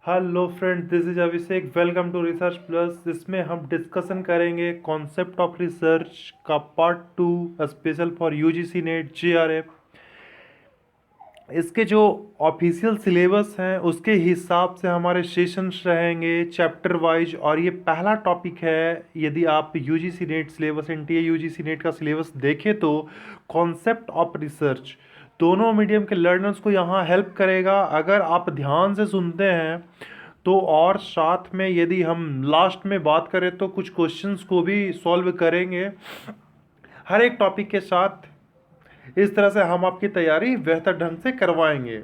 Hello friend, this is Abhishek. Welcome to research plus. इसमें हम discussion करेंगे कॉन्सेप्ट ऑफ रिसर्च का part 2 special for UGC NET JRF. इसके जो ऑफिशियल सिलेबस हैं उसके हिसाब से हमारे सेशंस रहेंगे चैप्टर वाइज। और ये पहला टॉपिक है, यदि आप UGC net syllabus NTA UGC net का सिलेबस देखें तो कॉन्सेप्ट ऑफ रिसर्च दोनों मीडियम के लर्नर्स को यहाँ हेल्प करेगा अगर आप ध्यान से सुनते हैं तो। और साथ में यदि हम लास्ट में बात करें तो कुछ क्वेश्चंस को भी सॉल्व करेंगे हर एक टॉपिक के साथ। इस तरह से हम आपकी तैयारी बेहतर ढंग से करवाएंगे।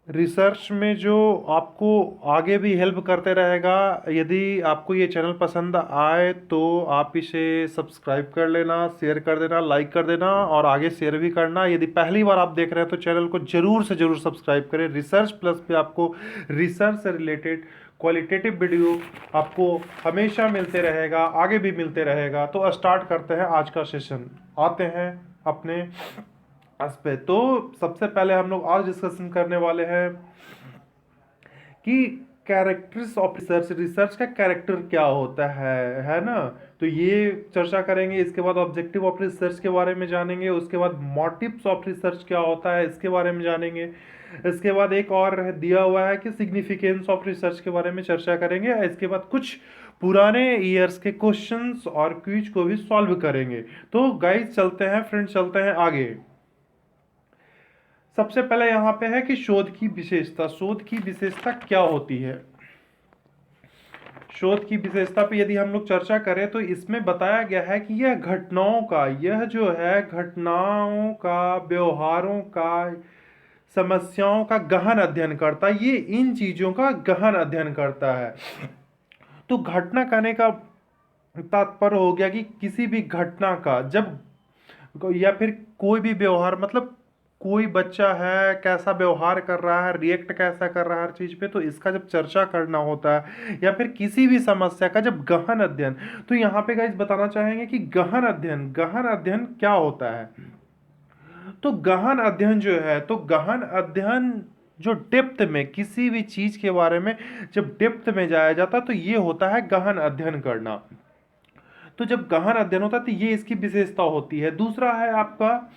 रिसर्च में जो आपको आगे भी हेल्प करते रहेगा। यदि आपको ये चैनल पसंद आए तो आप इसे सब्सक्राइब कर लेना, शेयर कर देना, लाइक कर देना और आगे शेयर भी करना। यदि पहली बार आप देख रहे हैं तो चैनल को जरूर से जरूर सब्सक्राइब करें। रिसर्च प्लस पे आपको रिसर्च से रिलेटेड क्वालिटेटिव वीडियो आपको हमेशा मिलते रहेगा, आगे भी मिलते रहेगा। तो स्टार्ट करते हैं आज का सेशन। आते हैं अपने इस पे। तो सबसे पहले हम लोग आज डिस्कशन करने वाले हैं कि कैरेक्टर्स ऑफ रिसर्च, रिसर्च का कैरेक्टर क्या होता है ना। तो ये चर्चा करेंगे। इसके बाद ऑब्जेक्टिव ऑफ रिसर्च के बारे में जानेंगे। उसके बाद मोटिव्स ऑफ रिसर्च क्या होता है इसके बारे में जानेंगे। इसके बाद एक और दिया हुआ है कि सिग्निफिकेंस ऑफ रिसर्च के बारे में चर्चा करेंगे। इसके बाद कुछ पुराने ईयर्स के क्वेश्चंस और क्विज को भी सॉल्व करेंगे। तो गाइस चलते हैं फ्रेंड्स, चलते हैं आगे। सबसे पहले यहाँ पे है कि शोध की विशेषता। शोध की विशेषता क्या होती है? शोध की विशेषता पे यदि हम लोग चर्चा करें तो इसमें बताया गया है कि यह घटनाओं का, यह जो है घटनाओं का, व्यवहारों का, समस्याओं का गहन अध्ययन करता है। ये इन चीजों का गहन अध्ययन करता है। तो घटना कहने का तात्पर्य हो गया कि किसी भी घटना का जब, या फिर कोई भी व्यवहार, मतलब कोई बच्चा है कैसा व्यवहार कर रहा है, रिएक्ट कैसा कर रहा है हर चीज पे, तो इसका जब चर्चा करना होता है। या फिर किसी भी समस्या का जब गहन अध्ययन, तो यहाँ पे गाइस बताना चाहेंगे कि गहन अध्ययन, गहन अध्ययन क्या होता है। तो गहन अध्ययन जो है, तो गहन अध्ययन जो डेप्थ में किसी भी चीज के बारे में जब डेप्थ में जाया जाता है तो ये होता है गहन अध्ययन करना। तो जब गहन अध्ययन होता है तो ये इसकी विशेषता होती है। दूसरा है आपका,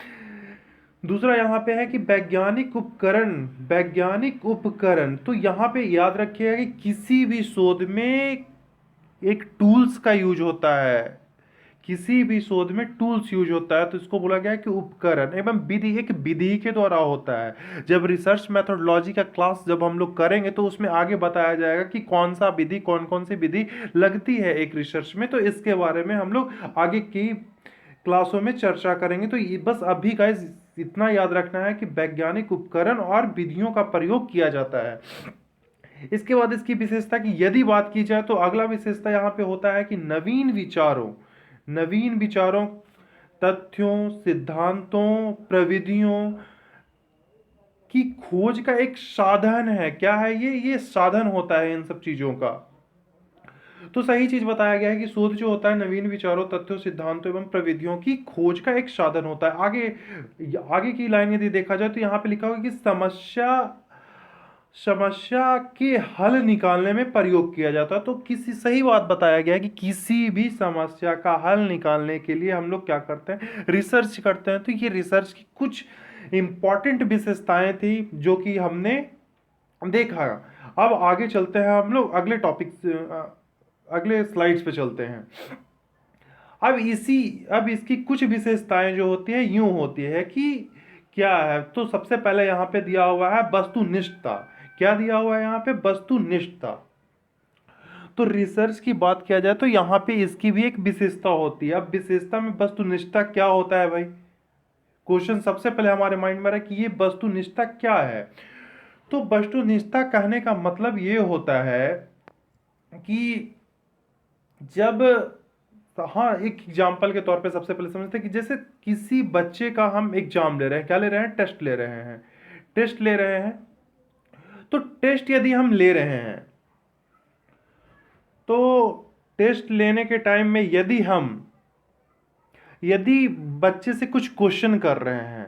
दूसरा यहाँ पे है कि वैज्ञानिक उपकरण। वैज्ञानिक उपकरण, तो यहाँ पे याद रखिएगा कि किसी भी शोध में एक टूल्स का यूज होता है। किसी भी शोध में टूल्स यूज होता है तो इसको बोला गया है कि उपकरण एवं विधि, एक विधि के द्वारा होता है। जब रिसर्च मेथोडोलॉजी का क्लास जब हम लोग करेंगे तो उसमें आगे बताया जाएगा कि कौन सा विधि, कौन कौन सी विधि लगती है एक रिसर्च में। तो इसके बारे में हम लोग आगे की क्लासों में चर्चा करेंगे। तो ये बस अभी गाइस इतना याद रखना है कि वैज्ञानिक उपकरण और विधियों का प्रयोग किया जाता है। इसके बाद इसकी विशेषता की यदि बात की जाए तो अगला विशेषता यहाँ पे होता है कि नवीन विचारों, नवीन विचारों, तथ्यों, सिद्धांतों, प्रविधियों की खोज का एक साधन है। क्या है ये साधन होता है इन सब चीजों का। तो सही चीज बताया गया है कि शोध जो होता है नवीन विचारों, तथ्यों, सिद्धांतों एवं प्रविधियों की खोज का एक साधन होता है। आगे आगे की लाइन यदि देखा जाए तो यहाँ पे लिखा हुआ है कि समस्या, समस्या के हल निकालने में प्रयोग किया जाता है। तो किसी, सही बात बताया गया है कि किसी भी समस्या का हल निकालने के लिए हम लोग क्या करते हैं, रिसर्च करते हैं। तो ये रिसर्च की कुछ इंपॉर्टेंट विशेषताएं थी जो कि हमने देखा। अब आगे चलते हैं हम लोग अगले टॉपिक, अगले स्लाइड्स पे चलते हैं। अब इसकी कुछ विशेषताएं जो होती है यूं होती है कि क्या है। तो सबसे पहले यहाँ पे दिया हुआ है वस्तुनिष्ठता। क्या दिया हुआ है यहाँ पे? वस्तुनिष्ठता। तो रिसर्च की बात किया जाए तो यहाँ पे इसकी भी एक विशेषता होती है। अब विशेषता में वस्तुनिष्ठता क्या होता है भाई? क्वेश्चन सबसे पहले हमारे माइंड में रहा कि ये वस्तुनिष्ठता क्या है। तो वस्तुनिष्ठता कहने का मतलब ये होता है कि जब, हाँ, एक एग्जाम्पल के तौर पे सबसे पहले समझते हैं कि जैसे किसी बच्चे का हम एग्जाम ले रहे हैं, क्या ले रहे हैं? टेस्ट ले रहे हैं। टेस्ट ले रहे हैं। तो टेस्ट यदि हम ले रहे हैं तो टेस्ट लेने के टाइम में यदि बच्चे से कुछ क्वेश्चन कर रहे हैं,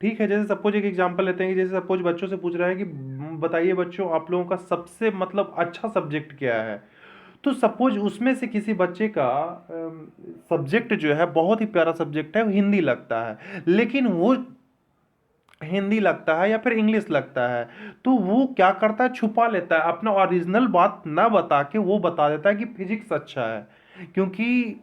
ठीक है, जैसे सपोज एक एग्जांपल लेते हैं कि जैसे सपोज बच्चों से पूछ रहा है कि बताइए बच्चों आप लोगों का सबसे मतलब अच्छा सब्जेक्ट क्या है, तो सपोज उसमें से किसी बच्चे का सब्जेक्ट जो है बहुत ही प्यारा सब्जेक्ट है, वो हिंदी लगता है, लेकिन वो हिंदी लगता है या फिर इंग्लिश लगता है, तो वो क्या करता है, छुपा लेता है, अपना ओरिजिनल बात ना बता के वो बता देता है कि फिजिक्स अच्छा है, क्योंकि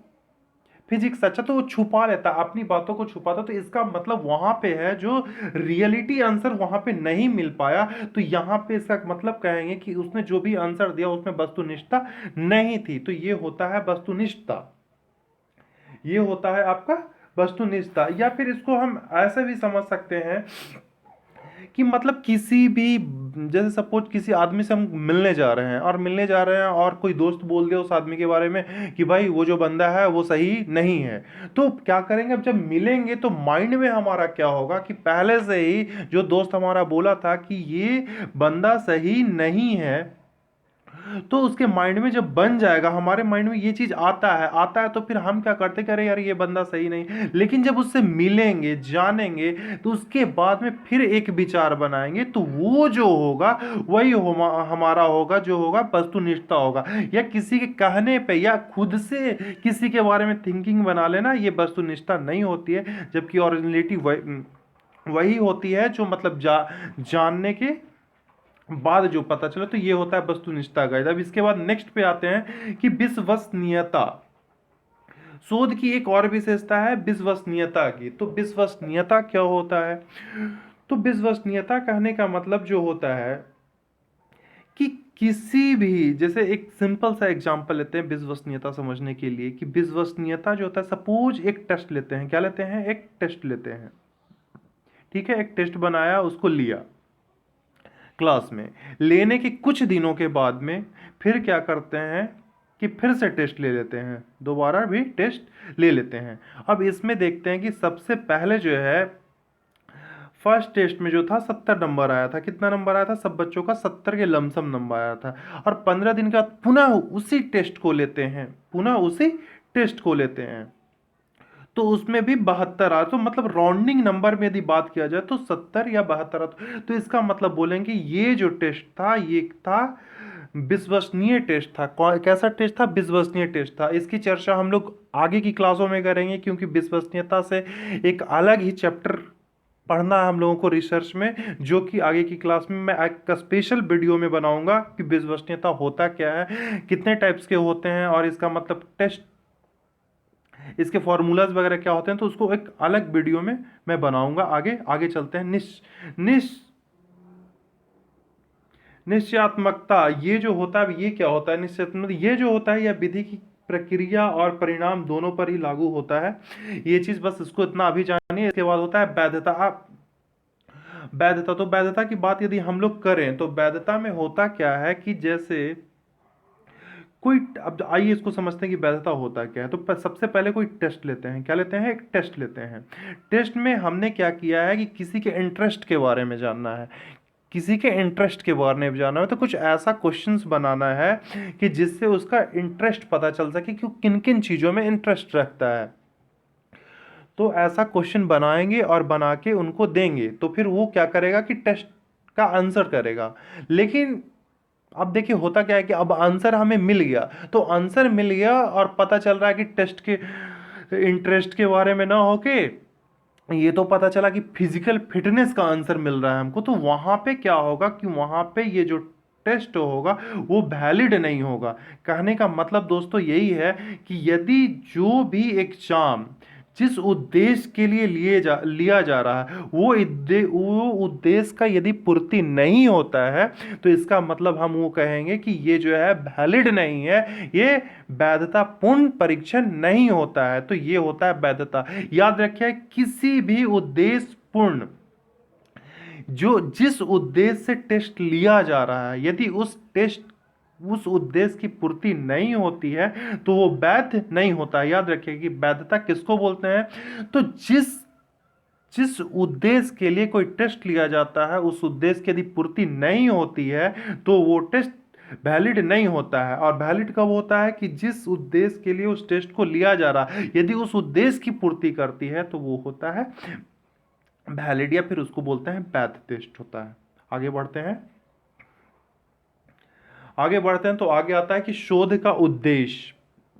फिजिक्स अच्छा, तो वो छुपा लेता है, अपनी बातों को छुपाता, तो इसका मतलब वहां पे है जो रियलिटी आंसर वहां पे नहीं मिल पाया, तो यहाँ पे इसका मतलब कहेंगे कि उसने जो भी आंसर दिया उसमें वस्तुनिष्ठता नहीं थी, तो ये होता है वस्तुनिष्ठता, ये होता है आपका वस्तुनिष्ठता। या फिर इसको हम ऐसे भी समझ सकते हैं कि मतलब किसी भी, जैसे सपोज किसी आदमी से हम मिलने जा रहे हैं और मिलने जा रहे हैं और कोई दोस्त बोल दिया उस आदमी के बारे में कि भाई वो जो बंदा है वो सही नहीं है, तो क्या करेंगे, अब जब मिलेंगे तो माइंड में हमारा क्या होगा कि पहले से ही जो दोस्त हमारा बोला था कि ये बंदा सही नहीं है, तो उसके माइंड में जब बन जाएगा, हमारे माइंड में ये चीज आता है तो फिर हम क्या करते, कह रहे यार ये बंदा सही नहीं, लेकिन जब उससे मिलेंगे जानेंगे तो उसके बाद में फिर एक विचार बनाएंगे, तो वो जो होगा वही हमारा होगा, जो होगा वस्तुनिष्ठता होगा। या किसी के कहने पे या खुद से किसी के बारे में थिंकिंग बना लेना, ये वस्तुनिष्ठता नहीं होती है, जबकि ओरिजिनलिटी वही होती है जो मतलब जानने के बाद जो पता चला, तो ये होता है वस्तुनिष्ठता का। अब इसके बाद नेक्स्ट पे आते हैं कि विश्वसनीयता। शोध की एक और विशेषता है विश्वसनीयता की, तो विश्वसनीयता क्या होता है, तो विश्वसनीयता कहने का मतलब जो होता है कि किसी भी, जैसे एक सिंपल सा एग्जांपल लेते हैं विश्वसनीयता समझने के लिए, कि विश्वसनीयता जो होता है, सपोज एक टेस्ट लेते हैं, क्या लेते हैं, एक टेस्ट लेते हैं, ठीक है, एक टेस्ट बनाया, उसको लिया क्लास में, लेने के कुछ दिनों के बाद में फिर क्या करते हैं कि फिर से टेस्ट ले लेते हैं, दोबारा भी टेस्ट ले लेते हैं। अब इसमें देखते हैं कि सबसे पहले जो है फर्स्ट टेस्ट में जो था 70 नंबर आया था, कितना नंबर आया था, सब बच्चों का 70 के लमसम नंबर आया था, और 15 दिन के बाद पुनः उसी टेस्ट को लेते हैं, पुनः उसी टेस्ट को लेते हैं, तो उसमें भी 72 आ, तो मतलब राउंडिंग नंबर में यदि बात किया जाए तो 70 या 72 आ, तो इसका मतलब बोलेंगे ये जो टेस्ट था ये था विश्वसनीय टेस्ट था। कैसा टेस्ट था, विश्वसनीय टेस्ट था। इसकी चर्चा हम लोग आगे की क्लासों में करेंगे, क्योंकि विश्वसनीयता से एक अलग ही चैप्टर पढ़ना है हम लोगों को रिसर्च में, जो कि आगे की क्लास में मैं एक स्पेशल वीडियो में बनाऊंगा कि विश्वसनीयता होता क्या है, कितने टाइप्स के होते हैं, और इसका मतलब टेस्ट, इसके फॉर्मूलाज वगैरह क्या होते हैं, तो उसको एक अलग वीडियो में मैं बनाऊंगा। आगे आगे चलते हैं। निश निश्चयात्मकता, ये जो होता है, ये क्या होता है निश्चयात्मक, ये जो होता है यह विधि की प्रक्रिया और परिणाम दोनों पर ही लागू होता है, ये चीज बस इसको इतना अभी जानिए। इसके बाद होता है वैधता। आप वैधता, तो वैधता की बात यदि हम लोग करें तो वैधता में होता क्या है कि जैसे कोई, अब आइए इसको समझते हैं कि वैधता होता क्या है। तो सबसे पहले कोई टेस्ट लेते हैं, क्या लेते हैं, एक टेस्ट लेते हैं। टेस्ट में हमने क्या किया है कि किसी के इंटरेस्ट के बारे में जानना है, किसी के इंटरेस्ट के बारे में जानना है, तो कुछ ऐसा क्वेश्चंस बनाना है कि जिससे उसका इंटरेस्ट पता चल सके कि किन किन चीज़ों में इंटरेस्ट रखता है। तो ऐसा क्वेश्चन बनाएंगे और बना के उनको देंगे, तो फिर वो क्या करेगा कि टेस्ट का आंसर करेगा। लेकिन अब देखिए होता क्या है कि अब आंसर हमें मिल गया, तो आंसर मिल गया और पता चल रहा है कि टेस्ट के इंटरेस्ट के बारे में ना होके ये तो पता चला कि फिजिकल फिटनेस का आंसर मिल रहा है हमको, तो वहां पे क्या होगा कि वहां पे ये जो टेस्ट होगा वो वैलिड नहीं होगा। कहने का मतलब दोस्तों यही है कि यदि जो भी एग्जाम जिस उद्देश्य के लिए लिया जा रहा है वो उद्देश्य का यदि पूर्ति नहीं होता है, तो इसका मतलब हम वो कहेंगे कि ये जो है वैलिड नहीं है, ये वैधता पूर्ण परीक्षण नहीं होता है, तो ये होता है वैधता। याद रखिए किसी भी उद्देश्य पूर्ण, जो जिस उद्देश्य से टेस्ट लिया जा रहा है, यदि उस उद्देश्य की पूर्ति नहीं होती है तो वो वैध नहीं होता है। याद रखिए कि वैधता किसको बोलते हैं, तो जिस जिस उद्देश्य के लिए कोई टेस्ट लिया जाता है उस उद्देश्य की यदि पूर्ति नहीं होती है तो वो टेस्ट वैलिड नहीं होता है। और वैलिड कब होता है कि जिस उद्देश्य के लिए उस टेस्ट को लिया जा रहा है यदि उस उद्देश्य की पूर्ति करती है तो वो होता है वैलिड या फिर उसको बोलते हैं वैध टेस्ट होता है। आगे बढ़ते हैं, तो आगे आता है कि शोध का उद्देश्य,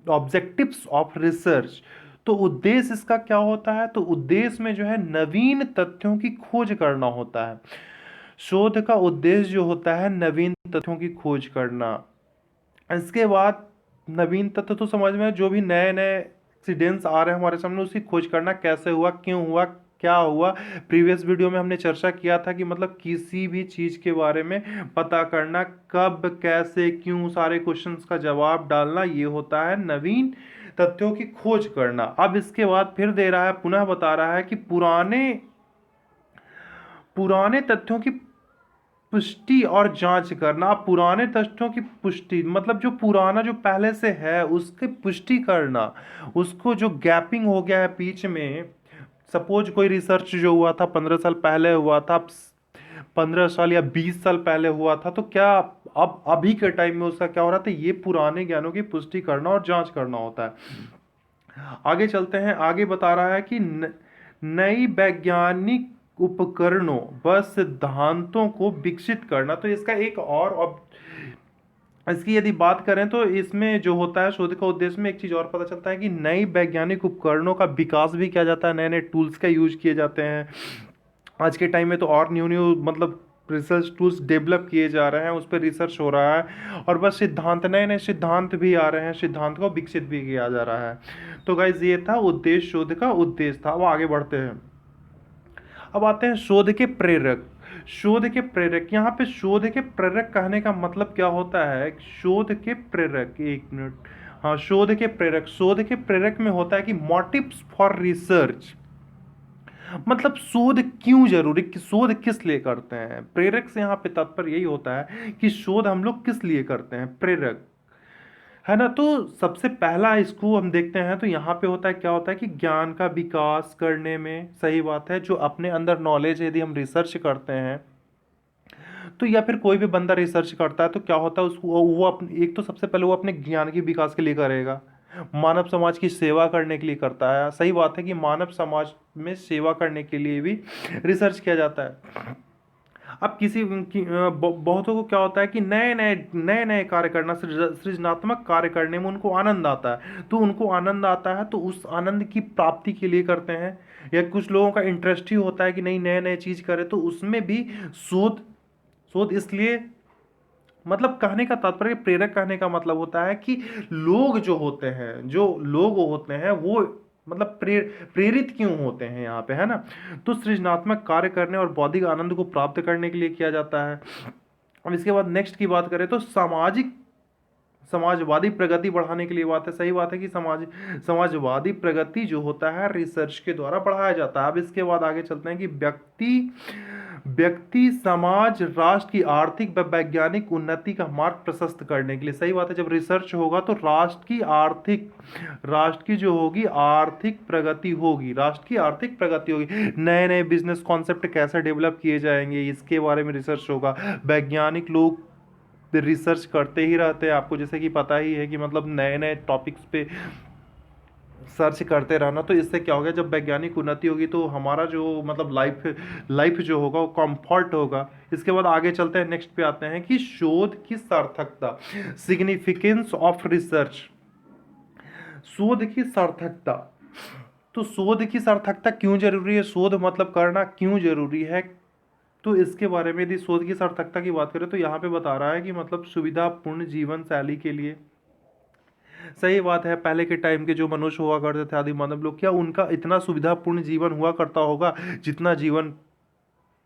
ऑब्जेक्टिव्स ऑफ रिसर्च। तो उद्देश्य इसका क्या होता है? तो उद्देश्य में जो है नवीन तथ्यों की खोज करना होता है। शोध का उद्देश्य जो होता है नवीन तथ्यों की खोज करना। इसके बाद नवीन तथ्य तो समझ में, जो भी नए नए एक्सीडेंट्स आ रहे हैं हमारे सामने उसकी खोज करना, कैसे हुआ, क्यों हुआ, क्या हुआ। प्रीवियस वीडियो में हमने चर्चा किया था कि मतलब किसी भी चीज के बारे में पता करना, कब, कैसे, क्यों, सारे क्वेश्चंस का जवाब डालना, ये होता है नवीन तथ्यों की खोज करना। अब इसके बाद फिर दे रहा है, पुनः बता रहा है कि पुराने पुराने तथ्यों की पुष्टि और जांच करना। अब पुराने तथ्यों की पुष्टि मतलब जो पुराना जो पहले से है उसकी पुष्टि करना, उसको जो गैपिंग हो गया है बीच में, सपोज कोई रिसर्च जो हुआ था 15 साल पहले हुआ था, 15 साल या 20 साल पहले हुआ था, तो क्या अब अभी के टाइम में उसका क्या हो रहा था, ये पुराने ज्ञानों की पुष्टि करना और जांच करना होता है। आगे चलते हैं, आगे बता रहा है कि नई वैज्ञानिक उपकरणों व सिद्धांतों को विकसित करना। तो इसका एक और इसकी यदि बात करें तो इसमें जो होता है शोध का उद्देश्य में एक चीज और पता चलता है कि नई वैज्ञानिक उपकरणों का विकास भी किया जाता है, नए नए टूल्स का यूज किए जाते हैं। आज के टाइम में तो और न्यू न्यू मतलब रिसर्च टूल्स डेवलप किए जा रहे हैं, उस पर रिसर्च हो रहा है, और बस सिद्धांत, नए नए सिद्धांत भी आ रहे हैं, सिद्धांत को विकसित भी किया जा रहा है। तो गाइज ये था उद्देश्य, शोध का उद्देश्य था। अब आगे बढ़ते हैं, अब आते हैं शोध के प्रेरक। शोध के प्रेरक, यहाँ पे शोध के प्रेरक कहने का मतलब क्या होता है? शोध के प्रेरक, एक मिनट, हाँ, शोध के प्रेरक, शोध के प्रेरक में होता है कि मोटिव्स फॉर रिसर्च, मतलब शोध क्यों जरूरी, कि शोध किस लिए करते हैं। प्रेरक से यहाँ पे तात्पर्य यही होता है कि शोध हम लोग किस लिए करते हैं, प्रेरक, है ना। तो सबसे पहला इसको हम देखते हैं तो यहाँ पे होता है, क्या होता है कि ज्ञान का विकास करने में, सही बात है, जो अपने अंदर नॉलेज यदि हम रिसर्च करते हैं तो, या फिर कोई भी बंदा रिसर्च करता है तो क्या होता है उसको, वो अपने, एक तो सबसे पहले वो अपने ज्ञान के विकास के लिए करेगा, मानव समाज की सेवा करने के लिए करता है। सही बात है कि मानव समाज में सेवा करने के लिए भी रिसर्च किया जाता है। अब बहुतों को क्या होता है कि नए नए कार्य करना, सृजनात्मक कार्य करने में उनको आनंद आता है, तो उनको आनंद आता है तो उस आनंद की प्राप्ति के लिए करते हैं। या कुछ लोगों का इंटरेस्ट ही होता है कि नहीं, नए नए चीज करें, तो उसमें भी शोध शोध इसलिए, मतलब कहने का तात्पर्य, प्रेरक कहने का मतलब होता है कि लोग जो होते हैं, जो लोग होते हैं वो मतलब प्रेरित क्यों होते हैं यहाँ पे, है ना। तो सृजनात्मक कार्य करने और बौद्धिक आनंद को प्राप्त करने के लिए किया जाता है। अब इसके बाद नेक्स्ट की बात करें तो समाजवादी प्रगति बढ़ाने के लिए बात है। सही बात है कि समाजवादी प्रगति जो होता है रिसर्च के द्वारा बढ़ाया जाता है। अब इसके बाद आगे चलते हैं कि व्यक्ति, समाज, राष्ट्र की आर्थिक व वैज्ञानिक उन्नति का मार्ग प्रशस्त करने के लिए। सही बात है, जब रिसर्च होगा तो राष्ट्र की जो होगी आर्थिक प्रगति होगी, राष्ट्र की आर्थिक प्रगति होगी। नए नए बिजनेस कॉन्सेप्ट कैसे डेवलप किए जाएंगे इसके बारे में रिसर्च होगा। वैज्ञानिक लोग रिसर्च करते ही रहते हैं, आपको जैसे कि पता ही है कि मतलब नए नए टॉपिक्स पे सर्च करते रहना। तो इससे क्या होगा, जब वैज्ञानिक उन्नति होगी तो हमारा जो मतलब लाइफ जो होगा वो कंफर्ट होगा। इसके बाद आगे चलते हैं, नेक्स्ट पे आते हैं कि शोध की सार्थकता, सिग्निफिकेंस ऑफ रिसर्च। शोध की सार्थकता, तो शोध की सार्थकता क्यों जरूरी है, शोध मतलब करना क्यों जरूरी है, तो इसके बारे में यदि शोध की सार्थकता की बात करें तो यहाँ पे बता रहा है कि मतलब सुविधापूर्ण जीवन शैली के लिए। सही बात है, पहले के टाइम के जो मनुष्य हुआ करते थे, आदि मानव लोग, क्या उनका इतना सुविधापूर्ण जीवन हुआ करता होगा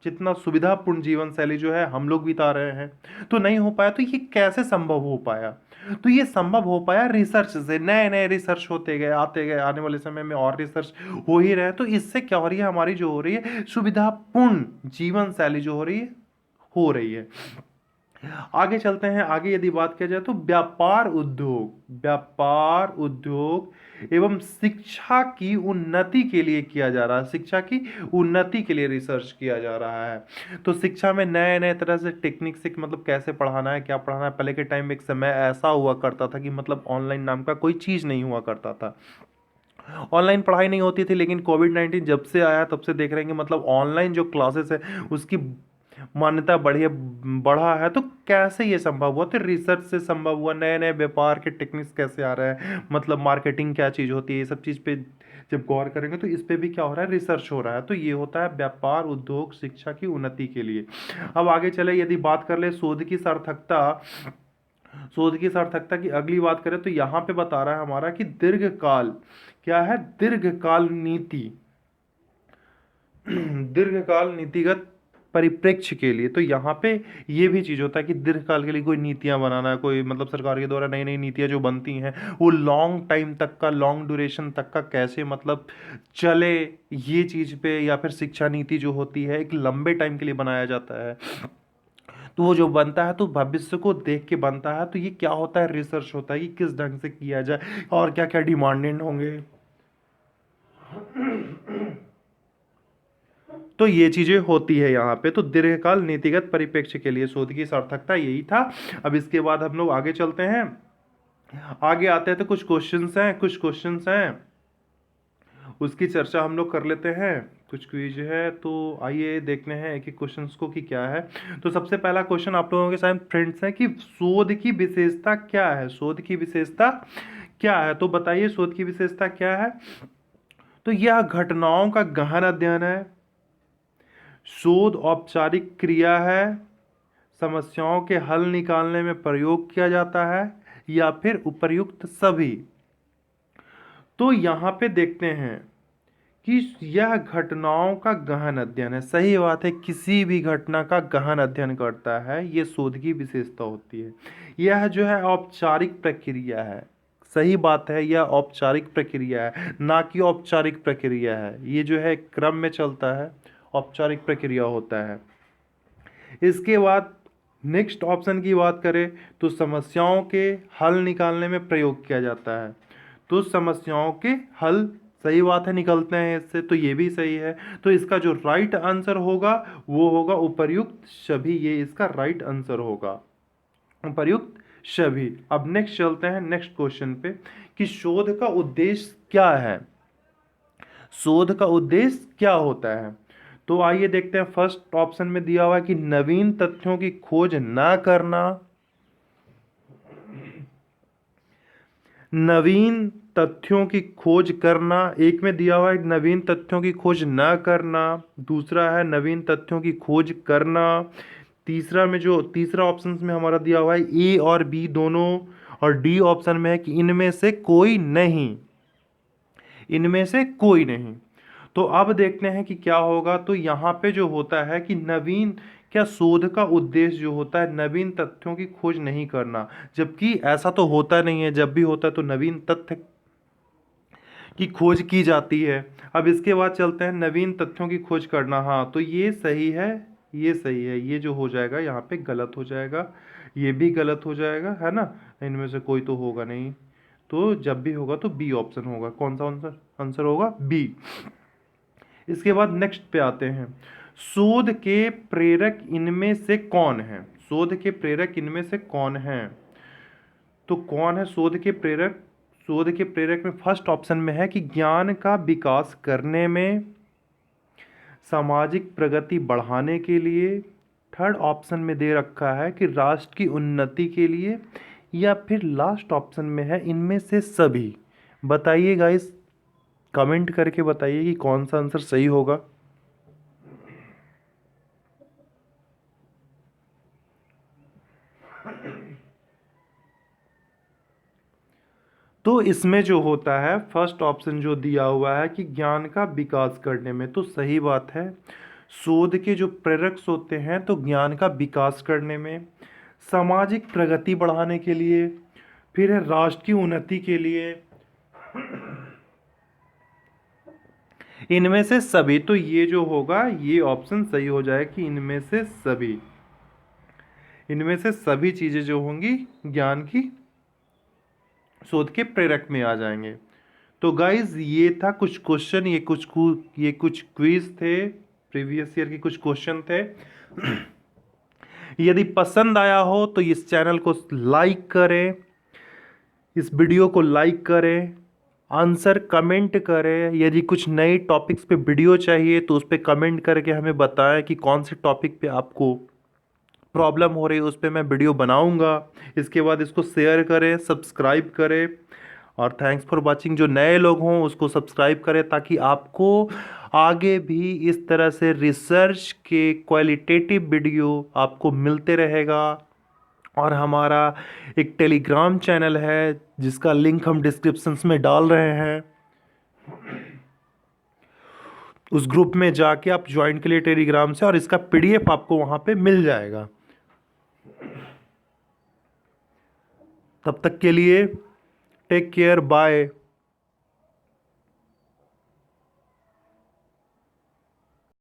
जितना सुविधापूर्ण जीवन शैली जो है हम लोग बिता रहे हैं? तो नहीं हो पाया। तो ये कैसे संभव हो पाया? तो ये संभव हो पाया रिसर्च से। नए नए रिसर्च होते गए, आते गए, आने वाले समय में और रिसर्च हो ही रहे। तो इससे क्या हो रही है, हमारी जो हो रही है सुविधापूर्ण जीवन शैली जो हो रही है। आगे चलते हैं, आगे यदि बात किया जाए तो व्यापार उद्योग एवं शिक्षा की उन्नति के लिए किया जा रहा है, शिक्षा की उन्नति के लिए रिसर्च किया जा रहा है। तो शिक्षा में नए नए तरह से टेक्निक से मतलब कैसे पढ़ाना है, क्या पढ़ाना है। पहले के टाइम में एक समय ऐसा हुआ करता था कि मतलब ऑनलाइन नाम का कोई चीज नहीं हुआ करता था, ऑनलाइन पढ़ाई नहीं होती थी, लेकिन कोविड-19 जब से आया तब से देख रहे हैं कि मतलब ऑनलाइन जो क्लासेस है उसकी मान्यता बढ़ा है। तो कैसे ये संभव हुआ? तो रिसर्च से संभव हुआ। नए नए व्यापार के टेक्निक्स कैसे आ रहे हैं, मतलब मार्केटिंग क्या चीज़ होती है, ये सब चीज़ पे जब गौर करेंगे तो इस पे भी क्या हो रहा है, रिसर्च हो रहा है। तो ये होता है व्यापार, उद्योग, शिक्षा की उन्नति के लिए। अब आगे चले, यदि बात कर ले शोध की सार्थकता की अगली बात करें तो यहाँ पे बता रहा है हमारा कि दीर्घकाल, क्या है, दीर्घकाल नीति, दीर्घकाल नीतिगत परिप्रेक्ष्य के लिए। तो यहाँ पे ये भी चीज़ होता है कि दीर्घकाल के लिए कोई नीतियाँ बनाना, कोई मतलब सरकार के द्वारा नई नई नीतियाँ जो बनती हैं वो लॉन्ग टाइम तक का, लॉन्ग ड्यूरेशन तक का कैसे मतलब चले, ये चीज़ पे, या फिर शिक्षा नीति जो होती है एक लंबे टाइम के लिए बनाया जाता है। तो वो जो बनता है तो भविष्य को देख के बनता है। तो ये क्या होता है, रिसर्च होता है कि किस ढंग से किया जाए और क्या क्या डिमांडेड होंगे। तो ये चीजें होती है यहाँ पे। तो दीर्घकाल नीतिगत परिप्रेक्ष्य के लिए शोध की सार्थकता यही था। अब इसके बाद हम लोग आगे चलते हैं, आगे आते हैं तो कुछ क्वेश्चंस हैं उसकी चर्चा हम लोग कर लेते हैं। कुछ क्विज है, तो आइए देखते हैं एक एक क्वेश्चंस को कि क्या है। तो सबसे पहला क्वेश्चन आप लोगों के साथ फ्रेंड्स है कि शोध की विशेषता क्या है, शोध की विशेषता क्या है। तो बताइए शोध की विशेषता क्या है। तो यह घटनाओं का गहन अध्ययन है, शोध औपचारिक क्रिया है, समस्याओं के हल निकालने में प्रयोग किया जाता है, या फिर उपर्युक्त सभी। तो यहाँ पे देखते हैं कि यह घटनाओं का गहन अध्ययन है। सही बात है, किसी भी घटना का गहन अध्ययन करता है, ये शोध की विशेषता होती है। यह जो है औपचारिक प्रक्रिया है। सही बात है, यह औपचारिक प्रक्रिया है, ना कि औपचारिक प्रक्रिया है। ये जो है क्रम में चलता है, औपचारिक प्रक्रिया होता है। इसके बाद नेक्स्ट ऑप्शन की बात करें तो समस्याओं के हल निकालने में प्रयोग किया जाता है। तो समस्याओं के हल, सही बात है, निकलते हैं इससे, तो ये भी सही है। तो इसका जो राइट आंसर होगा वो होगा उपर्युक्त सभी, ये इसका राइट आंसर होगा, उपर्युक्त सभी। अब नेक्स्ट चलते हैं नेक्स्ट क्वेश्चन पे कि शोध का उद्देश्य क्या है, शोध का उद्देश्य क्या होता है। तो आइए देखते हैं, फर्स्ट ऑप्शन में दिया हुआ है कि नवीन तथ्यों की खोज न करना, नवीन तथ्यों की खोज करना, एक में दिया हुआ है नवीन तथ्यों की खोज न करना, दूसरा है नवीन तथ्यों की खोज करना, तीसरा में जो तीसरा ऑप्शन में हमारा दिया हुआ है ए और बी दोनों, और डी ऑप्शन में है कि इनमें से कोई नहीं, इनमें से कोई नहीं। तो अब देखते हैं कि क्या होगा। तो यहाँ पे जो होता है कि नवीन, क्या शोध का उद्देश्य जो होता है नवीन तथ्यों की खोज नहीं करना, जबकि ऐसा तो होता नहीं है। जब भी होता है तो नवीन तथ्य की खोज की जाती है। अब इसके बाद चलते हैं नवीन तथ्यों की खोज करना। हाँ, तो ये सही है, ये सही है, ये जो हो जाएगा यहाँ पे गलत हो जाएगा, ये भी गलत हो जाएगा, है ना, इनमें से कोई तो होगा नहीं। तो जब भी होगा तो बी ऑप्शन होगा। कौन सा आंसर आंसर होगा, बी। इसके बाद नेक्स्ट पे आते हैं, शोध के प्रेरक इनमें से कौन है, शोध के प्रेरक इनमें से कौन है। तो कौन है शोध के प्रेरक, शोध के प्रेरक में फर्स्ट ऑप्शन में है कि ज्ञान का विकास करने में, सामाजिक प्रगति बढ़ाने के लिए, थर्ड ऑप्शन में दे रखा है कि राष्ट्र की उन्नति के लिए, या फिर लास्ट ऑप्शन में है इनमें से सभी। बताइए गाइस, कमेंट करके बताइए कि कौन सा आंसर सही होगा। तो इसमें जो होता है फर्स्ट ऑप्शन जो दिया हुआ है कि ज्ञान का विकास करने में, तो सही बात है। शोध के जो प्रेरक होते हैं तो ज्ञान का विकास करने में, सामाजिक प्रगति बढ़ाने के लिए, फिर है राष्ट्र की उन्नति के लिए, इनमें से सभी। तो ये जो होगा ये ऑप्शन सही हो जाए कि इनमें से सभी, इनमें से सभी चीजें जो होंगी ज्ञान की शोध के प्रेरक में आ जाएंगे। तो गाइज ये था कुछ क्वेश्चन, ये कुछ क्विज थे, प्रीवियस ईयर के कुछ क्वेश्चन थे। यदि पसंद आया हो तो इस चैनल को लाइक करें, इस वीडियो को लाइक करें, आंसर कमेंट करें। यदि कुछ नए टॉपिक्स पे वीडियो चाहिए तो उस पर कमेंट करके हमें बताएं कि कौन से टॉपिक पे आपको प्रॉब्लम हो रही है, उस पर मैं वीडियो बनाऊंगा। इसके बाद इसको शेयर करें, सब्सक्राइब करें, और थैंक्स फॉर वाचिंग। जो नए लोग हों उसको सब्सक्राइब करें ताकि आपको आगे भी इस तरह से रिसर्च के क्वालिटेटिव वीडियो आपको मिलते रहेगा। और हमारा एक टेलीग्राम चैनल है जिसका लिंक हम डिस्क्रिप्शंस में डाल रहे हैं, उस ग्रुप में जाके आप ज्वाइन के लिए टेलीग्राम से, और इसका पीडीएफ आपको वहाँ पे मिल जाएगा। तब तक के लिए टेक केयर, बाय।